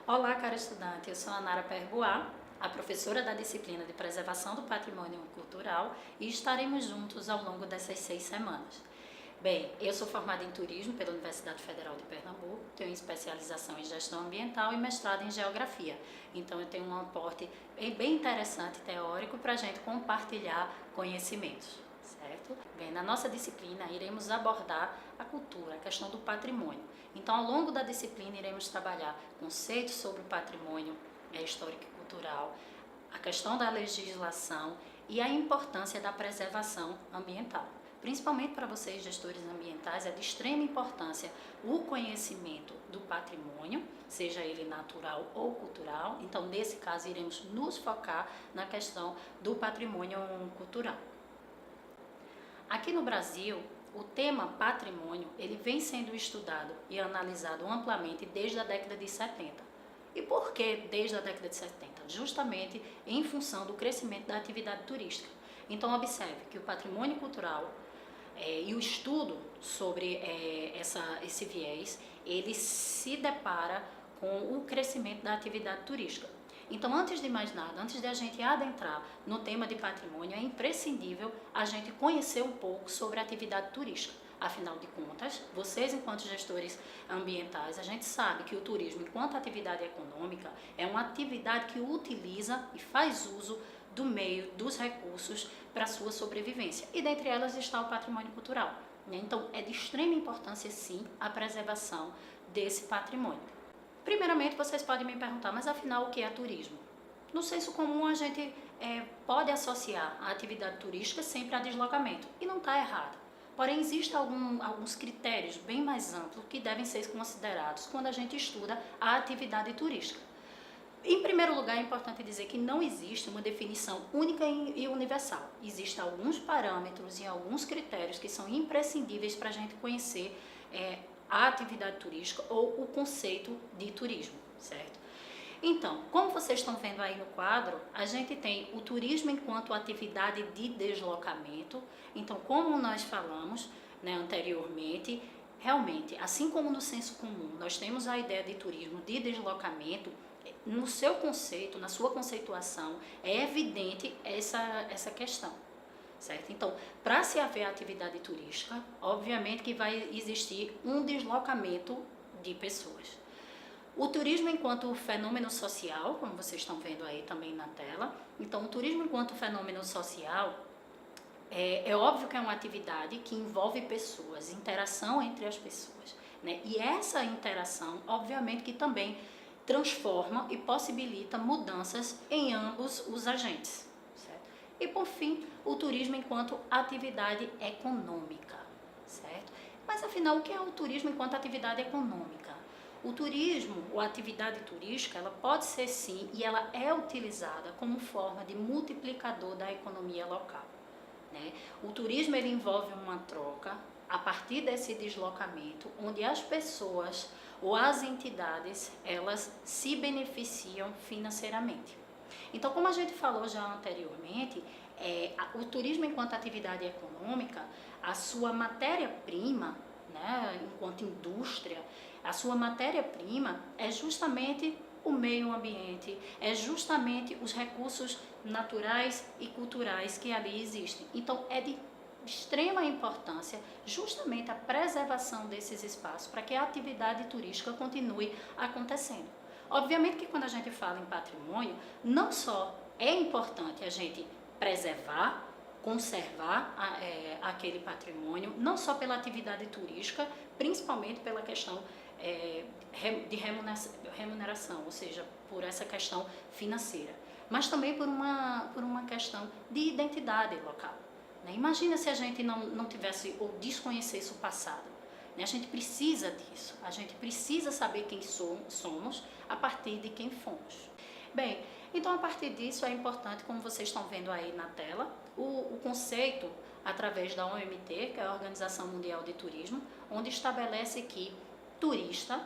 Olá, cara estudante, eu sou a Nara Perboá, a professora da disciplina de Preservação do Patrimônio Cultural e estaremos juntos ao longo dessas 6 semanas. Bem, eu sou formada em Turismo pela Universidade Federal de Pernambuco, tenho especialização em Gestão Ambiental e mestrado em Geografia, então eu tenho um aporte bem interessante teórico para a gente compartilhar conhecimentos. Certo? Bem, na nossa disciplina iremos abordar a cultura, a questão do patrimônio. Então, ao longo da disciplina iremos trabalhar conceitos sobre o patrimônio histórico e cultural, a questão da legislação e a importância da preservação ambiental. Principalmente para vocês, gestores ambientais, é de extrema importância o conhecimento do patrimônio, seja ele natural ou cultural. Então, nesse caso, iremos nos focar na questão do patrimônio cultural. Aqui no Brasil, o tema patrimônio ele vem sendo estudado e analisado amplamente desde a década de 70. E por que desde a década de 70? Justamente em função do crescimento da atividade turística. Então observe que o patrimônio cultural e o estudo sobre esse viés, ele se depara com o crescimento da atividade turística. Então, antes de mais nada, antes de a gente adentrar no tema de patrimônio, é imprescindível a gente conhecer um pouco sobre a atividade turística. Afinal de contas, vocês, enquanto gestores ambientais, a gente sabe que o turismo, enquanto atividade econômica, é uma atividade que utiliza e faz uso do meio, dos recursos para a sua sobrevivência. E dentre elas está o patrimônio cultural. Então, é de extrema importância, sim, a preservação desse patrimônio. Primeiramente, vocês podem me perguntar, mas afinal, o que é turismo? No senso comum, a gente pode associar a atividade turística sempre a deslocamento, e não está errado. Porém, existem alguns critérios bem mais amplos que devem ser considerados quando a gente estuda a atividade turística. Em primeiro lugar, é importante dizer que não existe uma definição única e universal. Existem alguns parâmetros e alguns critérios que são imprescindíveis para a gente conhecer a atividade turística ou o conceito de turismo, certo? Então, como vocês estão vendo aí no quadro, a gente tem o turismo enquanto atividade de deslocamento. Então, como nós falamos anteriormente, realmente, assim como no senso comum, nós temos a ideia de turismo de deslocamento, no seu conceito, na sua conceituação, é evidente essa questão. Certo? Então, para se haver atividade turística, obviamente que vai existir um deslocamento de pessoas. O turismo enquanto fenômeno social, como vocês estão vendo aí também na tela, então o turismo enquanto fenômeno social, é óbvio que é uma atividade que envolve pessoas, interação entre as pessoas, né? E essa interação, obviamente que também transforma e possibilita mudanças em ambos os agentes. E por fim, o turismo enquanto atividade econômica, certo? Mas afinal, o que é o turismo enquanto atividade econômica? O turismo, ou atividade turística, ela pode ser sim, e ela é utilizada como forma de multiplicador da economia local, né? O turismo ele envolve uma troca a partir desse deslocamento, onde as pessoas ou as entidades, elas se beneficiam financeiramente. Então, como a gente falou já anteriormente, o turismo enquanto atividade econômica, a sua matéria-prima, né, enquanto indústria, a sua matéria-prima é justamente o meio ambiente, é justamente os recursos naturais e culturais que ali existem. Então, é de extrema importância justamente a preservação desses espaços para que a atividade turística continue acontecendo. Obviamente que quando a gente fala em patrimônio, não só é importante a gente preservar, conservar aquele patrimônio, não só pela atividade turística, principalmente pela questão de remuneração, ou seja, por essa questão financeira, mas também por uma questão de identidade local. Né? Imagina se a gente não tivesse ou desconhecesse o passado. A gente precisa disso, a gente precisa saber quem somos a partir de quem fomos. Bem, então a partir disso é importante, como vocês estão vendo aí na tela, o conceito através da OMT, que é a Organização Mundial de Turismo, onde estabelece que turista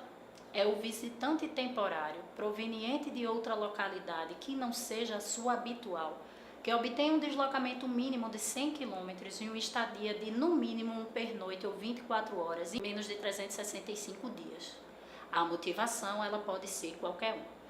é o visitante temporário proveniente de outra localidade que não seja a sua habitual, que obtém um deslocamento mínimo de 100 km e uma estadia de no mínimo um pernoite ou 24 horas em menos de 365 dias. A motivação, ela pode ser qualquer um.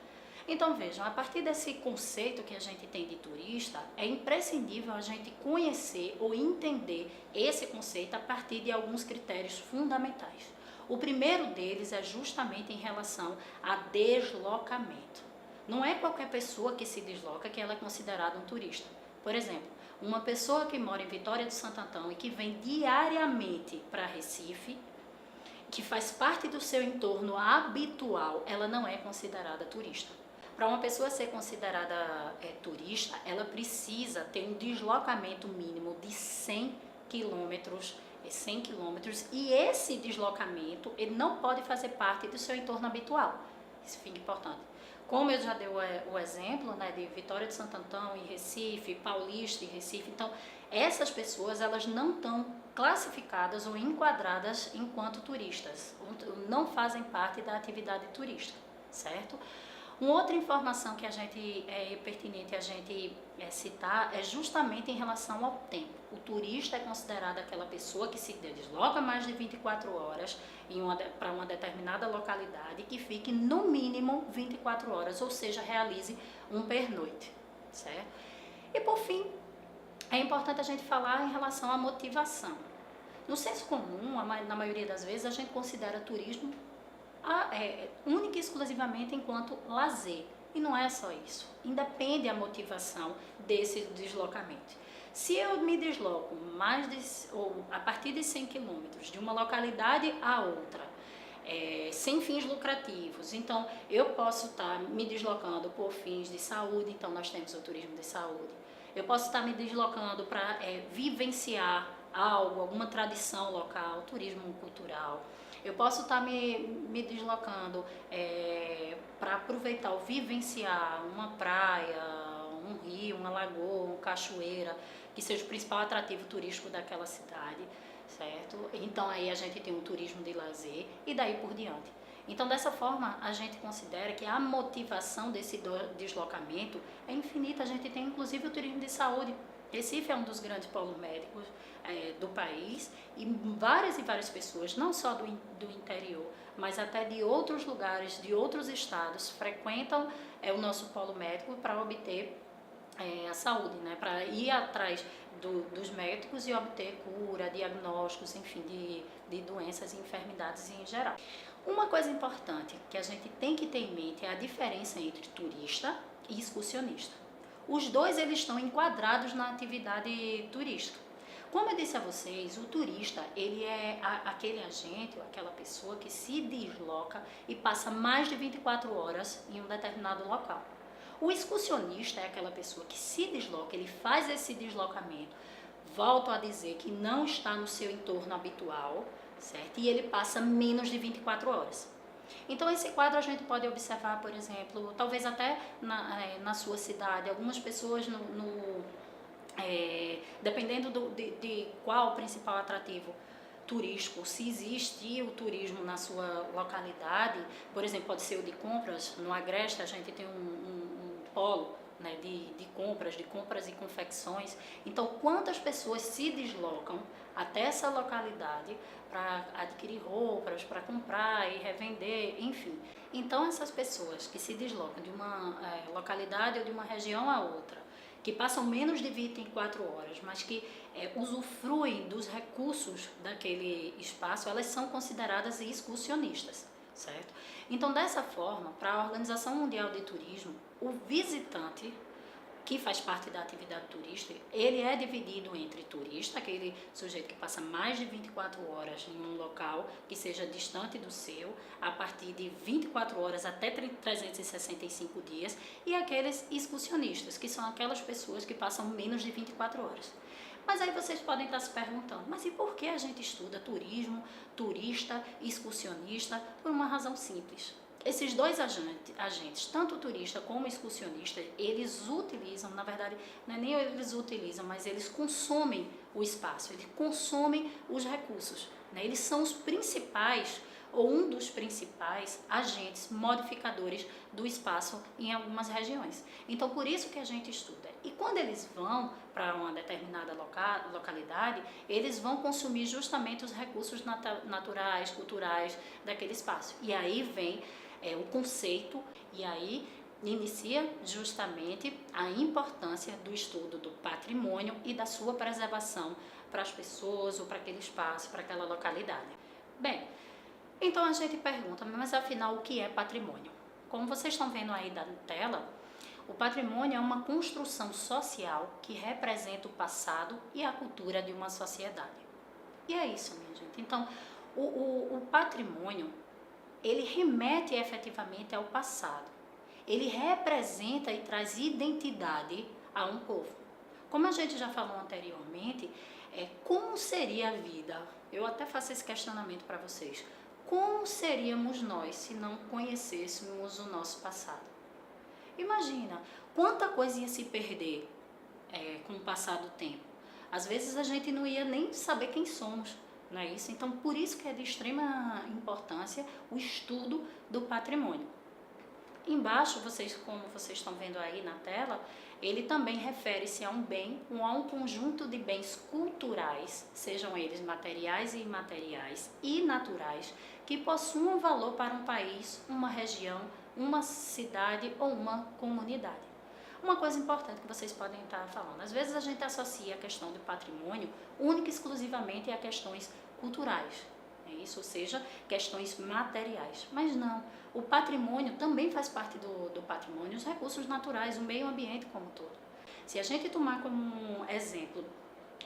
Então vejam, a partir desse conceito que a gente tem de turista, é imprescindível a gente conhecer ou entender esse conceito a partir de alguns critérios fundamentais. O primeiro deles é justamente em relação a deslocamento. Não é qualquer pessoa que se desloca que ela é considerada um turista. Por exemplo, uma pessoa que mora em Vitória do Santo Antão e que vem diariamente para Recife, que faz parte do seu entorno habitual, ela não é considerada turista. Para uma pessoa ser considerada turista, ela precisa ter um deslocamento mínimo de 100 quilômetros, e esse deslocamento ele não pode fazer parte do seu entorno habitual. Isso fica importante. Como eu já dei o exemplo, né, de Vitória de Santo Antão e Recife, Paulista e Recife, então essas pessoas elas não estão classificadas ou enquadradas enquanto turistas, não fazem parte da atividade turística, certo? Uma outra informação que a gente é pertinente a gente citar é justamente em relação ao tempo. O turista é considerado aquela pessoa que se desloca mais de 24 horas para uma determinada localidade e que fique no mínimo 24 horas, ou seja, realize um pernoite, certo? E por fim, é importante a gente falar em relação à motivação. No senso comum, na maioria das vezes, a gente considera turismo única e exclusivamente enquanto lazer. E não é só isso. Independe a motivação desse deslocamento. Se eu me desloco a partir de 100 quilômetros de uma localidade a outra, sem fins lucrativos, então eu posso estar me deslocando por fins de saúde, então nós temos o turismo de saúde. Eu posso estar me deslocando para vivenciar alguma tradição local, turismo cultural. Eu posso estar me deslocando para aproveitar ou vivenciar uma praia, um rio, uma lagoa, uma cachoeira, que seja o principal atrativo turístico daquela cidade, certo? Então aí a gente tem um turismo de lazer e daí por diante. Então dessa forma a gente considera que a motivação desse deslocamento é infinita. A gente tem inclusive o turismo de saúde. Recife é um dos grandes polos médicos do país e várias pessoas, não só do interior, mas até de outros lugares, de outros estados, frequentam o nosso polo médico para obter a saúde, né? Para ir atrás dos médicos e obter cura, diagnósticos, enfim, de doenças e enfermidades em geral. Uma coisa importante que a gente tem que ter em mente é a diferença entre turista e excursionista. Os dois eles estão enquadrados na atividade turística. Como eu disse a vocês, o turista ele é aquele agente ou aquela pessoa que se desloca e passa mais de 24 horas em um determinado local. O excursionista é aquela pessoa que se desloca, ele faz esse deslocamento, volto a dizer que não está no seu entorno habitual, certo? E ele passa menos de 24 horas. Então esse quadro a gente pode observar, por exemplo, talvez até na sua cidade, algumas pessoas dependendo de qual o principal atrativo turístico, se existe o turismo na sua localidade, por exemplo, pode ser o de compras. No Agreste a gente tem um polo, né, de compras e confecções. Então, quantas pessoas se deslocam até essa localidade para adquirir roupas, para comprar e revender, enfim. Então, essas pessoas que se deslocam de uma localidade ou de uma região a outra, que passam menos de 24 horas, mas que usufruem dos recursos daquele espaço, elas são consideradas excursionistas, certo? Então, dessa forma, para a Organização Mundial de Turismo, o visitante que faz parte da atividade turística, ele é dividido entre turista, aquele sujeito que passa mais de 24 horas em um local que seja distante do seu, a partir de 24 horas até 365 dias, e aqueles excursionistas, que são aquelas pessoas que passam menos de 24 horas. Mas aí vocês podem estar se perguntando, mas e por que a gente estuda turismo, turista e excursionista? Por uma razão simples. Esses dois agentes, tanto o turista como o excursionista, eles utilizam, na verdade, não é nem eles utilizam, mas eles consomem o espaço, eles consomem os recursos, né? Eles são os principais ou um dos principais agentes modificadores do espaço em algumas regiões. Então, por isso que a gente estuda. E quando eles vão para uma determinada localidade, eles vão consumir justamente os recursos naturais, culturais daquele espaço. E aí vem o conceito, e aí inicia justamente a importância do estudo do patrimônio e da sua preservação para as pessoas ou para aquele espaço, para aquela localidade. Bem, então a gente pergunta, mas afinal o que é patrimônio? Como vocês estão vendo aí na tela, o patrimônio é uma construção social que representa o passado e a cultura de uma sociedade. E é isso, minha gente. Então, o patrimônio, ele remete efetivamente ao passado. Ele representa e traz identidade a um povo. Como a gente já falou anteriormente, como seria a vida? Eu até faço esse questionamento para vocês. Como seríamos nós se não conhecêssemos o nosso passado? Imagina, quanta coisa ia se perder com o passar do tempo. Às vezes a gente não ia nem saber quem somos, não é isso? Então, por isso que é de extrema importância o estudo do patrimônio. Embaixo, como vocês estão vendo aí na tela, ele também refere-se a um bem ou a um conjunto de bens culturais, sejam eles materiais e imateriais e naturais, que possuam valor para um país, uma região, uma cidade ou uma comunidade. Uma coisa importante que vocês podem estar falando, às vezes a gente associa a questão do patrimônio única e exclusivamente a questões culturais, isso, ou seja, questões materiais. Mas não, o patrimônio também faz parte do patrimônio, os recursos naturais, o meio ambiente como um todo. Se a gente tomar como exemplo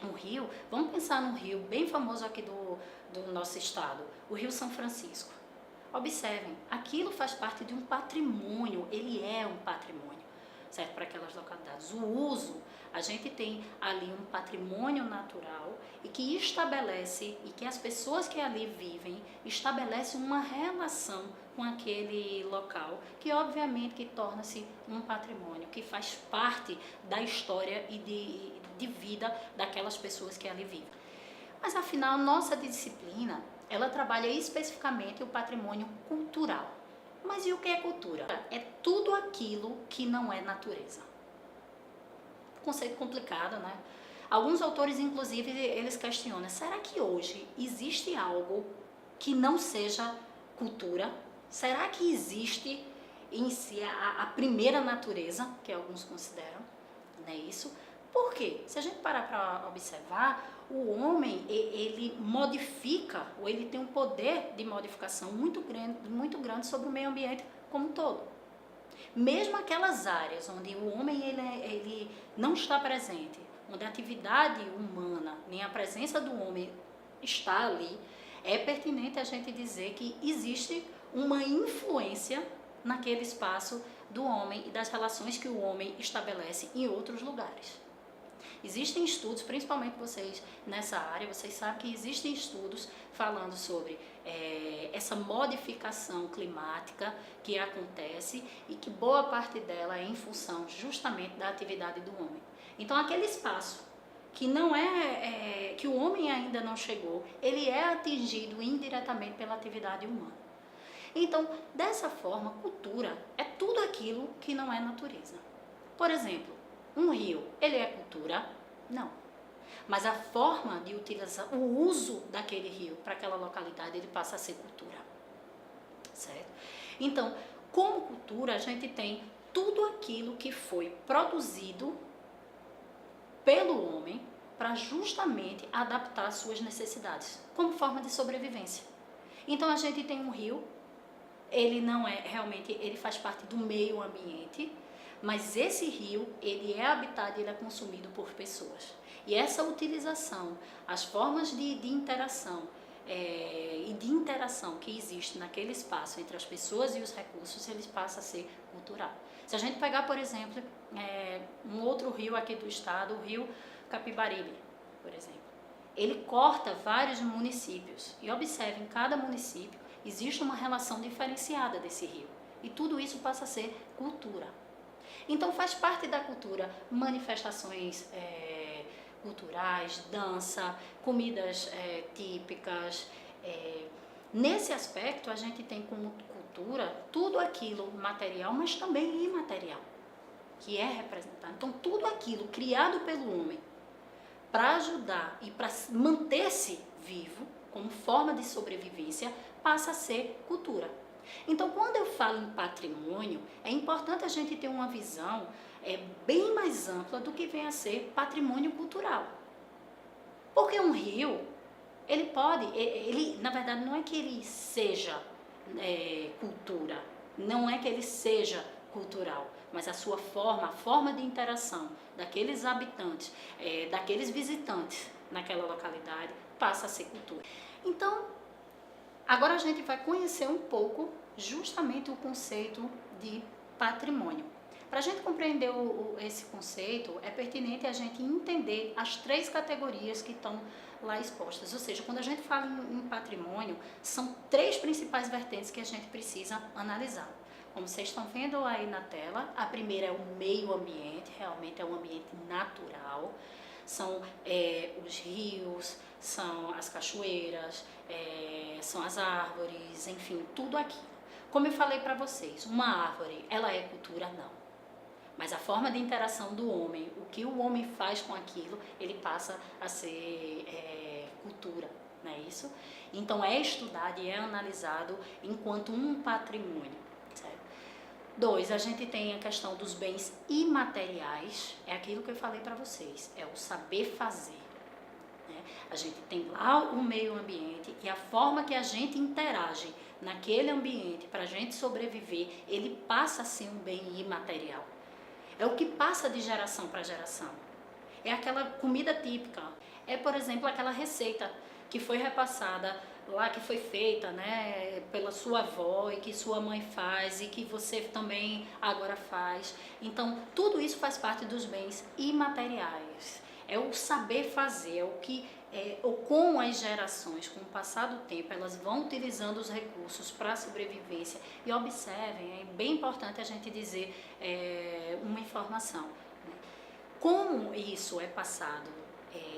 um rio, vamos pensar num rio bem famoso aqui do nosso estado, o Rio São Francisco. Observem, aquilo faz parte de um patrimônio, ele é um patrimônio, certo? Para aquelas localidades. O uso, a gente tem ali um patrimônio natural e que estabelece, e que as pessoas que ali vivem, estabelecem uma relação com aquele local, que obviamente que torna-se um patrimônio, que faz parte da história e de vida daquelas pessoas que ali vivem. Mas afinal, nossa disciplina, ela trabalha especificamente o patrimônio cultural. Mas e o que é cultura? É tudo aquilo que não é natureza. Conceito complicado, né? Alguns autores, inclusive, eles questionam, será que hoje existe algo que não seja cultura? Será que existe em si a primeira natureza, que alguns consideram, não é isso? Por quê? Se a gente parar para observar, o homem, ele modifica, ou ele tem um poder de modificação muito grande sobre o meio ambiente como um todo. Mesmo aquelas áreas onde o homem ele não está presente, onde a atividade humana, nem a presença do homem está ali, é pertinente a gente dizer que existe uma influência naquele espaço do homem e das relações que o homem estabelece em outros lugares. Existem estudos, principalmente vocês nessa área, vocês sabem que existem estudos falando sobre essa modificação climática que acontece e que boa parte dela é em função justamente da atividade do homem. Então, aquele espaço que não que o homem ainda não chegou, ele é atingido indiretamente pela atividade humana. Então, dessa forma, cultura é tudo aquilo que não é natureza. Por exemplo, um rio, ele é cultura? Não. Mas a forma de utilizar, o uso daquele rio para aquela localidade, ele passa a ser cultura. Certo? Então, como cultura, a gente tem tudo aquilo que foi produzido pelo homem para justamente adaptar às suas necessidades, como forma de sobrevivência. Então, a gente tem um rio, ele não é realmente, ele faz parte do meio ambiente, mas esse rio, ele é habitado e ele é consumido por pessoas. E essa utilização, as formas de interação e de interação que existe naquele espaço entre as pessoas e os recursos, eles passam a ser cultural. Se a gente pegar, por exemplo, um outro rio aqui do estado, o rio Capibaribe, por exemplo, ele corta vários municípios. E observe, em cada município existe uma relação diferenciada desse rio. E tudo isso passa a ser cultura. Então faz parte da cultura manifestações culturais, dança, comidas típicas, Nesse aspecto, a gente tem como cultura tudo aquilo material, mas também imaterial, que é representado. Então, tudo aquilo criado pelo homem para ajudar e para manter-se vivo, como forma de sobrevivência, passa a ser cultura. Então, quando eu falo em patrimônio, é importante a gente ter uma visão bem mais ampla do que vem a ser patrimônio cultural. Porque um rio, ele na verdade, não é que ele seja cultura, não é que ele seja cultural, mas a sua forma, a forma de interação daqueles habitantes, daqueles visitantes naquela localidade, passa a ser cultura. Então, agora a gente vai conhecer um pouco justamente o conceito de patrimônio. Para a gente compreender esse conceito, é pertinente a gente entender as 3 categorias que estão lá expostas. Ou seja, quando a gente fala em patrimônio, são 3 principais vertentes que a gente precisa analisar. Como vocês estão vendo aí na tela, a primeira é o meio ambiente, realmente é um ambiente natural. São os rios, são as cachoeiras, são as árvores, enfim, tudo aquilo. Como eu falei para vocês, uma árvore, ela é cultura? Não. Mas a forma de interação do homem, o que o homem faz com aquilo, ele passa a ser cultura, não é isso? Então é estudado e é analisado enquanto um patrimônio. 2, a gente tem a questão dos bens imateriais, é aquilo que eu falei para vocês, é o saber fazer. Né? A gente tem lá o meio ambiente e a forma que a gente interage naquele ambiente para a gente sobreviver, ele passa a ser um bem imaterial. É o que passa de geração para geração. É aquela comida típica, por exemplo, aquela receita que foi repassada lá, que foi feita, né, pela sua avó e que sua mãe faz e que você também agora faz. Então, tudo isso faz parte dos bens imateriais. É o saber fazer, é o que com as gerações, com o passar do tempo, elas vão utilizando os recursos para a sobrevivência. E observem, é bem importante a gente dizer uma informação. Né? Como isso é passado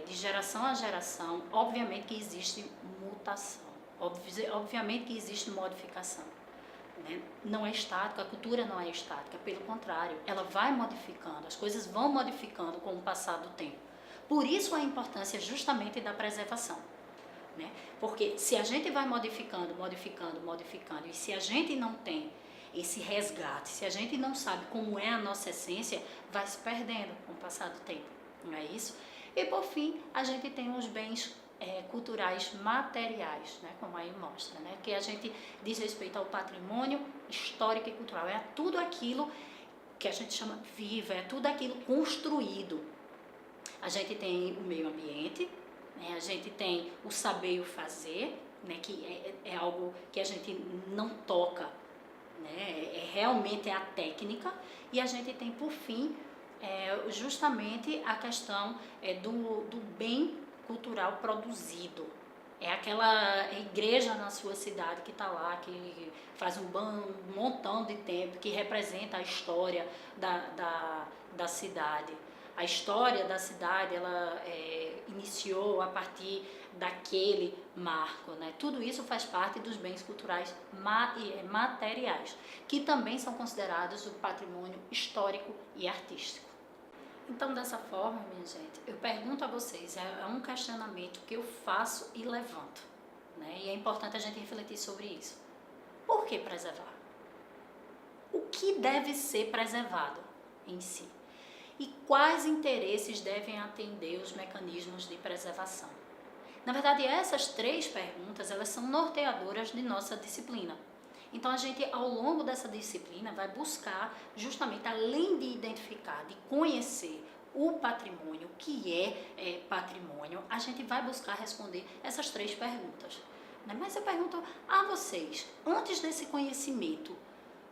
de geração a geração, obviamente que existe mutação, obviamente que existe modificação. Né? Não é estática, a cultura não é estática, pelo contrário, ela vai modificando, as coisas vão modificando com o passar do tempo. Por isso a importância justamente da preservação. Né? Porque se a gente vai modificando, e se a gente não tem esse resgate, se a gente não sabe como é a nossa essência, vai se perdendo com o passar do tempo, não é isso? E por fim, a gente tem os bens culturais materiais, né? Como aí mostra, né? Que a gente diz respeito ao patrimônio histórico e cultural, é tudo aquilo que a gente chama vivo, é tudo aquilo construído. A gente tem o meio ambiente, né? A gente tem o saber e o fazer, né? Que é algo que a gente não toca, né? Realmente é a técnica, e a gente tem, por fim, justamente a questão do bem cultural produzido. É aquela igreja na sua cidade que está lá, que faz um montão de tempo, que representa a história da cidade. A história da cidade, ela iniciou a partir daquele marco, né? Tudo isso faz parte dos bens culturais materiais, que também são considerados o patrimônio histórico e artístico. Então, dessa forma, minha gente, eu pergunto a vocês, é um questionamento que eu faço e levanto, né? E é importante a gente refletir sobre isso. Por que preservar? O que deve ser preservado em si? E quais interesses devem atender os mecanismos de preservação? Na verdade, essas 3 perguntas, elas são norteadoras de nossa disciplina. Então, a gente, ao longo dessa disciplina, vai buscar justamente, além de identificar, de conhecer o patrimônio, o que é patrimônio, a gente vai buscar responder essas 3 perguntas. Né? Mas eu pergunto a vocês, antes desse conhecimento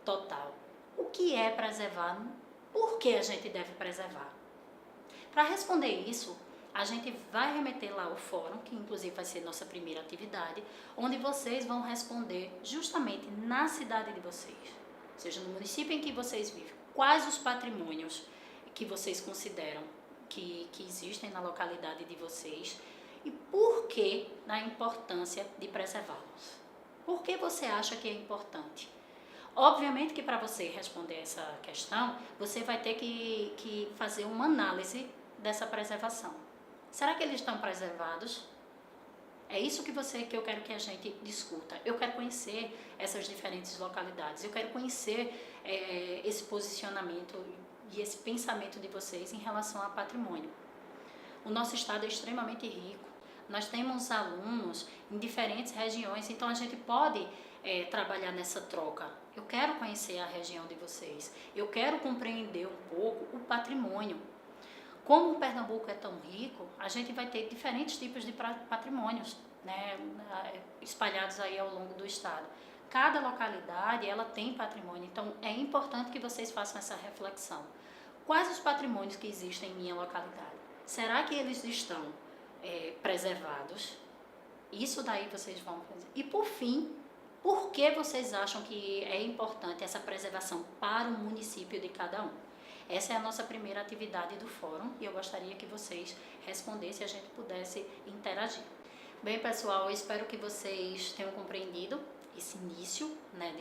total, o que é preservar? Por que a gente deve preservar? Para responder isso, a gente vai remeter lá ao fórum, que inclusive vai ser nossa primeira atividade, onde vocês vão responder justamente na cidade de vocês, ou seja, no município em que vocês vivem, quais os patrimônios que vocês consideram que existem na localidade de vocês e por que da importância de preservá-los. Por que você acha que é importante? Obviamente que para você responder essa questão, você vai ter que fazer uma análise dessa preservação. Será que eles estão preservados? É isso que eu quero que a gente discuta. Eu quero conhecer essas diferentes localidades. Eu quero conhecer esse posicionamento e esse pensamento de vocês em relação a patrimônio. O nosso estado é extremamente rico. Nós temos alunos em diferentes regiões, então a gente pode trabalhar nessa troca. Eu quero conhecer a região de vocês. Eu quero compreender um pouco o patrimônio. Como o Pernambuco é tão rico, a gente vai ter diferentes tipos de patrimônios, né, espalhados aí ao longo do estado. Cada localidade, ela tem patrimônio, então é importante que vocês façam essa reflexão. Quais os patrimônios que existem em minha localidade? Será que eles estão preservados? Isso daí vocês vão fazer. E por fim, por que vocês acham que é importante essa preservação para o município de cada um? Essa é a nossa primeira atividade do fórum e eu gostaria que vocês respondessem e a gente pudesse interagir. Bem, pessoal, eu espero que vocês tenham compreendido esse início, né,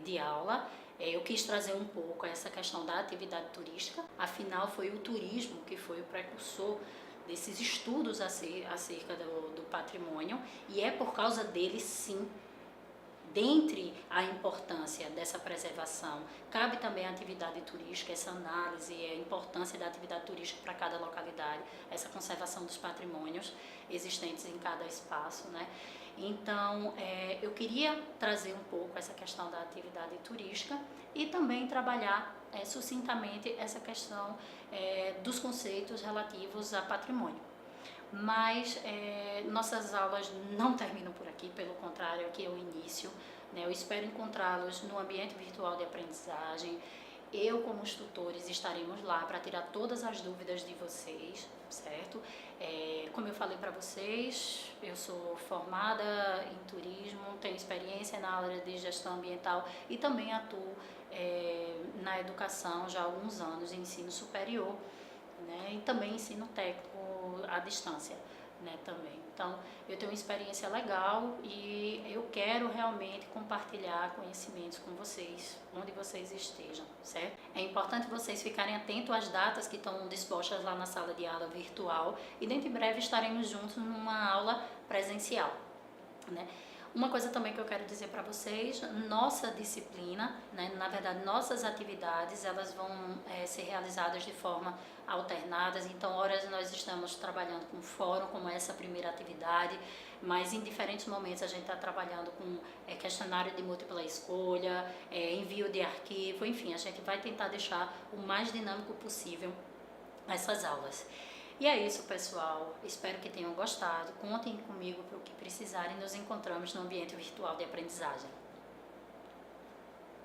de aula. Eu quis trazer um pouco essa questão da atividade turística, afinal foi o turismo que foi o precursor desses estudos acerca do patrimônio e é por causa dele, sim, dentre a importância dessa preservação, cabe também a atividade turística, essa análise, a importância da atividade turística para cada localidade, essa conservação dos patrimônios existentes em cada espaço, né? Então, eu queria trazer um pouco essa questão da atividade turística e também trabalhar sucintamente essa questão dos conceitos relativos a patrimônio. Mas nossas aulas não terminam por aqui, pelo contrário, aqui é o início, né? Eu espero encontrá-los no ambiente virtual de aprendizagem. Eu, como os tutores, estaremos lá para tirar todas as dúvidas de vocês, certo? Como eu falei para vocês, eu sou formada em turismo, tenho experiência na área de gestão ambiental e também atuo na educação já há alguns anos, em ensino superior, né? E também ensino técnico à distância, né, também. Então, eu tenho uma experiência legal e eu quero realmente compartilhar conhecimentos com vocês, onde vocês estejam, certo? É importante vocês ficarem atentos às datas que estão dispostas lá na sala de aula virtual e dentro de breve estaremos juntos numa aula presencial, né? Uma coisa também que eu quero dizer para vocês, nossa disciplina, né, na verdade nossas atividades, elas vão ser realizadas de forma alternadas, então horas nós estamos trabalhando com fórum, como essa primeira atividade, mas em diferentes momentos a gente está trabalhando com questionário de múltipla escolha, envio de arquivo, enfim, a gente vai tentar deixar o mais dinâmico possível essas aulas. E é isso, pessoal. Espero que tenham gostado. Contem comigo para o que precisarem. Nos encontramos no ambiente virtual de aprendizagem.